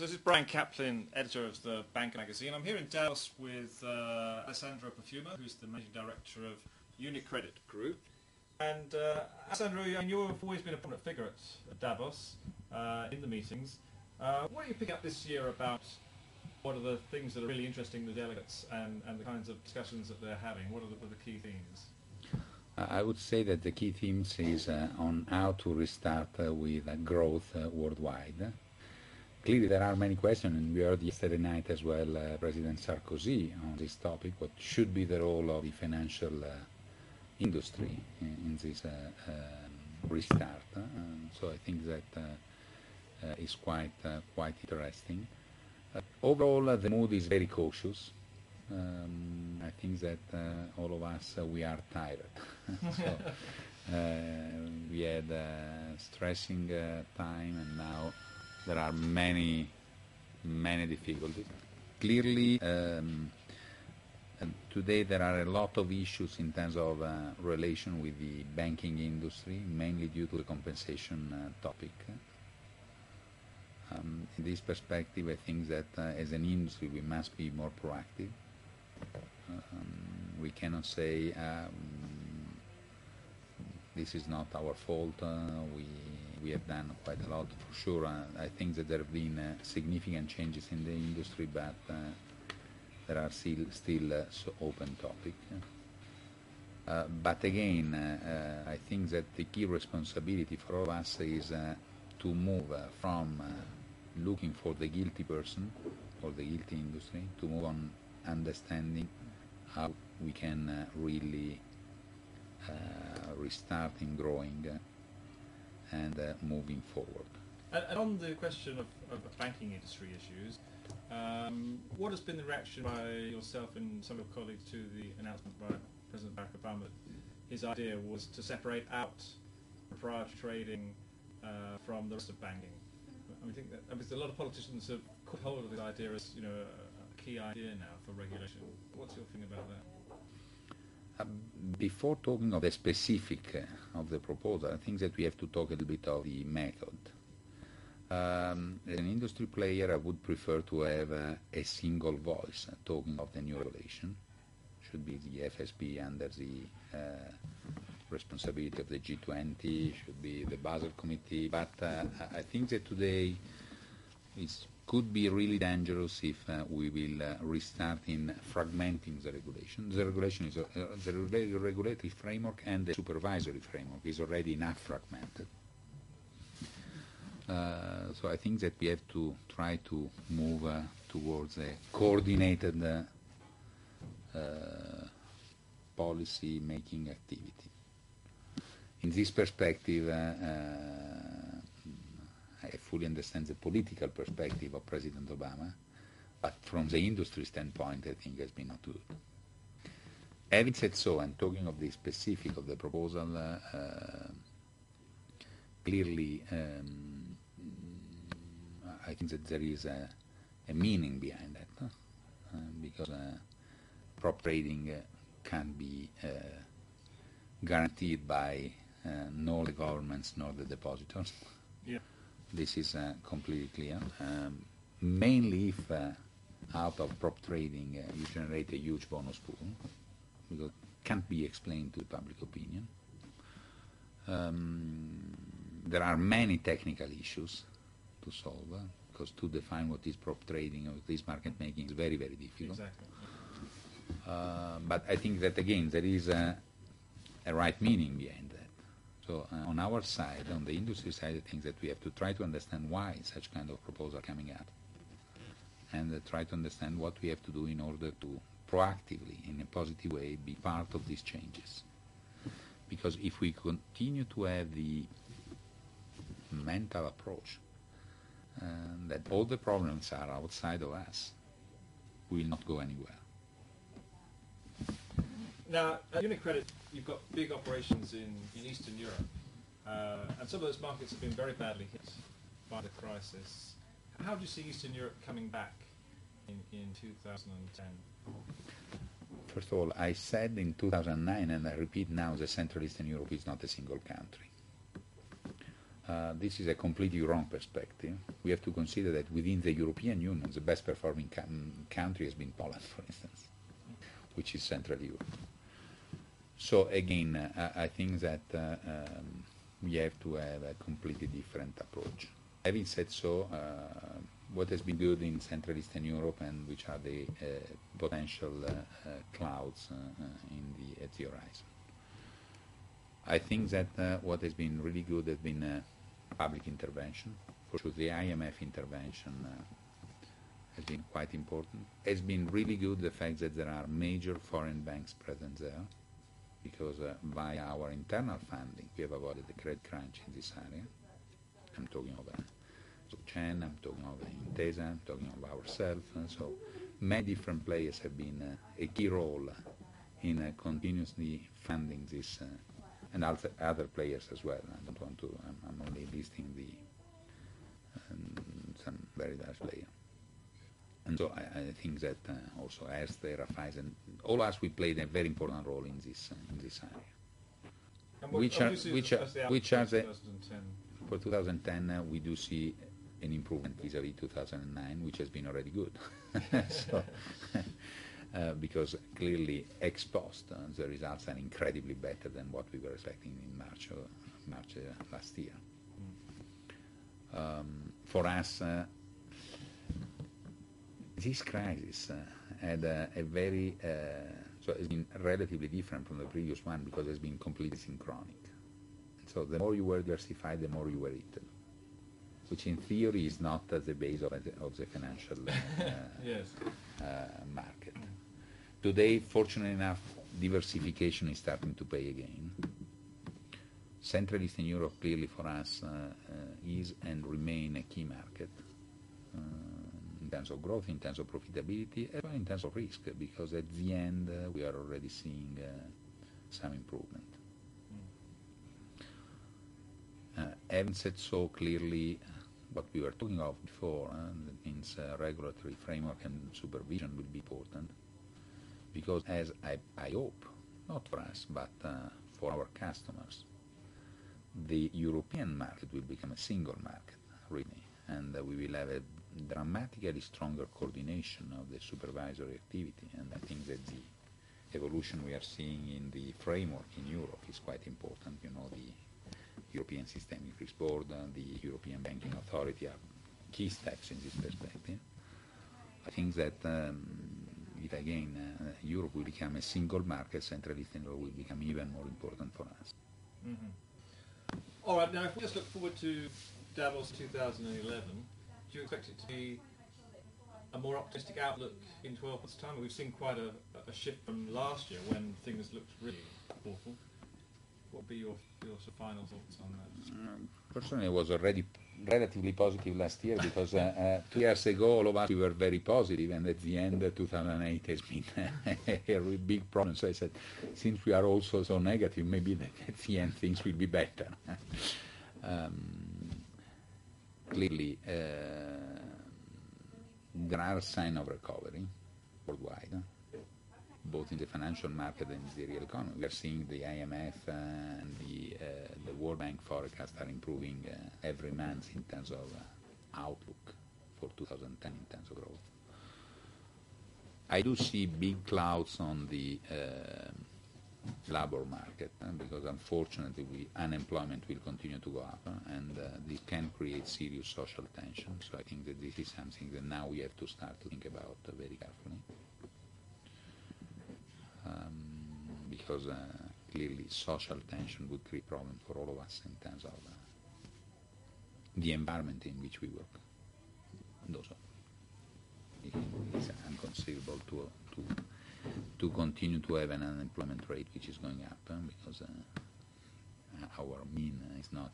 So this is Brian Kaplan, editor of the Bank magazine. I'm here in Davos with Alessandro Profumo, who's the managing director of UniCredit Group. And Alessandro, you've always been a prominent figure at Davos in the meetings. What do you pick up this year about what are the things that are really interesting to the delegates and the kinds of discussions that they're having? What are the key themes? I would say that the key themes is on how to restart with growth worldwide. Clearly there are many questions, and we heard yesterday night as well President Sarkozy on this topic, what should be the role of the financial industry in this restart. So I think that is quite interesting. Overall, the mood is very cautious. I think that all of us, we are tired. So, we had a stressing time, and now there are many difficulties. Clearly, today there are a lot of issues in terms of relation with the banking industry, mainly due to the compensation topic. In this perspective, I think that as an industry we must be more proactive. We cannot say this is not our fault, we have done quite a lot for sure. I think that there have been significant changes in the industry, but there are still open topics. But again, I think that the key responsibility for all of us is to move from looking for the guilty person or the guilty industry to move on understanding how we can really restart in growing and moving forward. And on the question of banking industry issues, what has been the reaction by yourself and some of your colleagues to the announcement by President Barack Obama that his idea was to separate out proprietary trading from the rest of banking? I think that a lot of politicians have caught hold of this idea as a key idea now for regulation. What's your feeling about that? Before talking of the specific of the proposal, I think that we have to talk a little bit of the method. As an industry player, I would prefer to have a single voice talking of the new regulation. Should be the FSB under the responsibility of the G20, should be the Basel Committee, but I think that today it could be really dangerous if we will restart in fragmenting the regulation. The regulation is the regulatory framework and the supervisory framework is already enough fragmented. So I think that we have to try to move towards a coordinated policy-making activity. In this perspective, I fully understand the political perspective of President Obama, but from the industry standpoint, I think it has been not good. Having said so, and talking of the specific of the proposal, clearly I think that there is a meaning behind that, because prop trading can't be guaranteed by nor the governments nor the depositors. Yeah. This is completely clear. Mainly if out of prop trading you generate a huge bonus pool, because it can't be explained to the public opinion. There are many technical issues to solve, because to define what is prop trading or what is market making is very, very difficult. Exactly. But I think that again there is a right meaning behind that. So on our side, on the industry side, I think that we have to try to understand why such kind of proposal are coming up, and try to understand what we have to do in order to proactively, in a positive way, be part of these changes. Because if we continue to have the mental approach that all the problems are outside of us, we will not go anywhere. Now, at UniCredit, you've got big operations in Eastern Europe, and some of those markets have been very badly hit by the crisis. How do you see Eastern Europe coming back in 2010? First of all, I said in 2009, and I repeat now, that Central Eastern Europe is not a single country. this is a completely wrong perspective. We have to consider that within the European Union, the best performing country has been Poland, for instance, which is Central Europe. So again, I think that we have to have a completely different approach. Having said so, what has been good in Central Eastern Europe and which are the potential clouds at the horizon? I think that what has been really good has been public intervention. For sure, the IMF intervention has been quite important. It's been really good the fact that there are major foreign banks present there, because via our internal funding we have avoided the credit crunch in this area. I'm talking of Chen, I'm talking of Intesa, I'm talking of ourselves. So many different players have been a key role in continuously funding this, and other players as well. I don't want to, I'm only listing some very large players. And so I think that also Erste, Raiffeisen, all us, we played a very important role in this area. And which are the, 2010? for 2010 we do see an improvement vis-à-vis 2009, which has been already good. So, because clearly ex post the results are incredibly better than what we were expecting in March last year. For us, this crisis had a very so it's been relatively different from the previous one because it's been completely synchronic. So the more you were diversified, the more you were eaten, which in theory is not the base of the financial yes. Market. Today, fortunately enough, diversification is starting to pay again. Central Eastern Europe clearly for us is and remain a key market in terms of growth, in terms of profitability, as well in terms of risk, because at the end we are already seeing some improvement. Having said so, clearly what we were talking of before, that means regulatory framework and supervision will be important, because as I hope, not for us, but for our customers, the European market will become a single market, really, and we will have a dramatically stronger coordination of the supervisory activity, and I think that the evolution we are seeing in the framework in Europe is quite important. You know, the European Systemic Risk Board, the European Banking Authority are key steps in this perspective. I think that if again Europe will become a single market, Central Eastern Europe will become even more important for us. Mm-hmm. All right, now if we just look forward to Davos 2011, do you expect it to be a more optimistic outlook in 12 months' time? We've seen quite a shift from last year when things looked really awful. What would be your sort of final thoughts on that? Personally, I was already relatively positive last year because 2 years ago all of us we were very positive, and at the end 2008 has been a really big problem. So I said, since we are also so negative, maybe at the end things will be better. Clearly, there are signs of recovery worldwide, both in the financial market and in the real economy. We are seeing the IMF and the World Bank forecasts are improving every month in terms of outlook for 2010 in terms of growth. I do see big clouds on the labor market because unfortunately unemployment will continue to go up, and this can create serious social tension. So I think that this is something that now we have to start to think about very carefully. Because clearly social tension would create problems for all of us in terms of the environment in which we work. And also, it is inconceivable to continue to have an unemployment rate which is going up, because our mean is not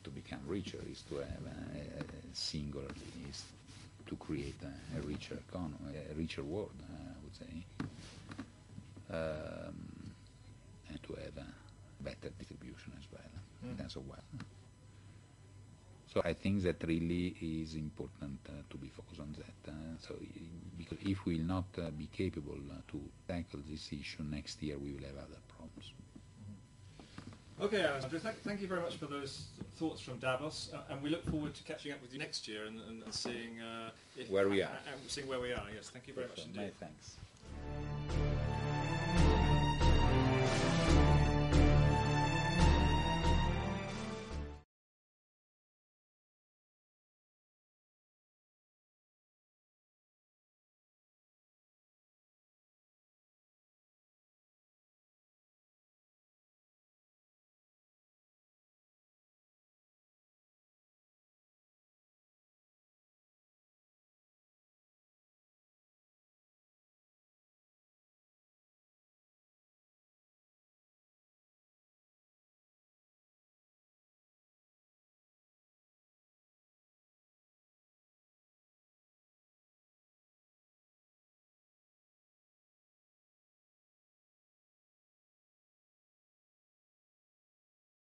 to become richer, is to have a single, is to create a richer economy, a richer world, I would say. And to have a better distribution as well in terms of wealth. So I think that really is important to be focused on that. So because if we will not be capable to tackle this issue next year, we will have other problems. Okay, Alessandro, thank you very much for those thoughts from Davos, and we look forward to catching up with you next year and seeing where we are. Seeing where we are. Yes, thank you very much indeed. Many thanks.